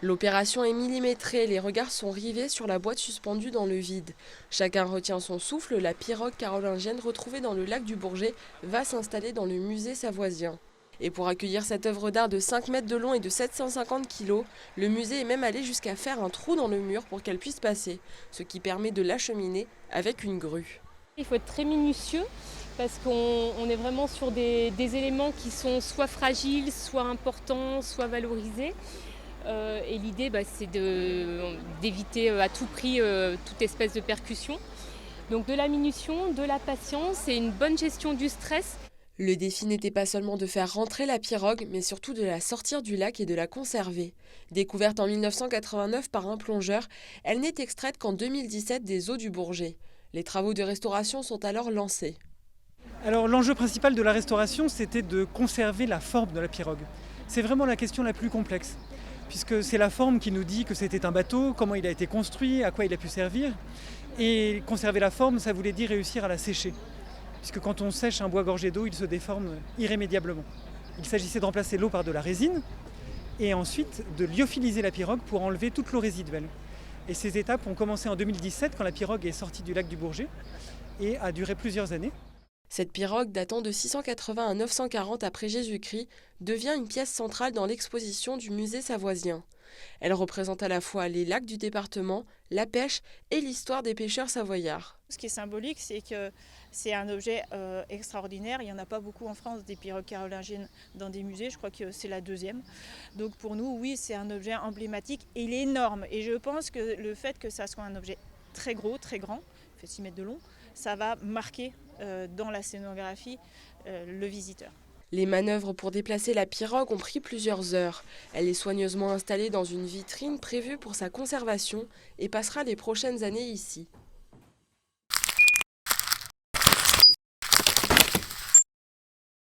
L'opération est millimétrée, les regards sont rivés sur la boîte suspendue dans le vide. Chacun retient son souffle, la pirogue carolingienne retrouvée dans le lac du Bourget va s'installer dans le musée savoisien. Et pour accueillir cette œuvre d'art de 5 mètres de long et de 750 kilos, le musée est même allé jusqu'à faire un trou dans le mur pour qu'elle puisse passer, ce qui permet de l'acheminer avec une grue. Il faut être très minutieux parce qu'on est vraiment sur des éléments qui sont soit fragiles, soit importants, soit valorisés. Et l'idée, c'est d'éviter à tout prix toute espèce de percussion. Donc de la minution, de la patience et une bonne gestion du stress. Le défi n'était pas seulement de faire rentrer la pirogue, mais surtout de la sortir du lac et de la conserver. Découverte en 1989 par un plongeur, elle n'est extraite qu'en 2017 des eaux du Bourget. Les travaux de restauration sont alors lancés. Alors l'enjeu principal de la restauration, c'était de conserver la forme de la pirogue. C'est vraiment la question la plus complexe, puisque c'est la forme qui nous dit que c'était un bateau, comment il a été construit, à quoi il a pu servir. Et conserver la forme, ça voulait dire réussir à la sécher, puisque quand on sèche un bois gorgé d'eau, il se déforme irrémédiablement. Il s'agissait de remplacer l'eau par de la résine, et ensuite de lyophiliser la pirogue pour enlever toute l'eau résiduelle. Et ces étapes ont commencé en 2017, quand la pirogue est sortie du lac du Bourget, et a duré plusieurs années. Cette pirogue, datant de 680 à 940 après Jésus-Christ, devient une pièce centrale dans l'exposition du musée savoisien. Elle représente à la fois les lacs du département, la pêche et l'histoire des pêcheurs savoyards. Ce qui est symbolique, c'est que c'est un objet extraordinaire. Il n'y en a pas beaucoup en France, des pirogues carolingiennes dans des musées. Je crois que c'est la deuxième. Donc pour nous, oui, c'est un objet emblématique et il est énorme. Et je pense que le fait que ça soit un objet très gros, très grand, il fait 6 mètres de long, ça va marquer dans la scénographie le visiteur. Les manœuvres pour déplacer la pirogue ont pris plusieurs heures. Elle est soigneusement installée dans une vitrine prévue pour sa conservation et passera les prochaines années ici.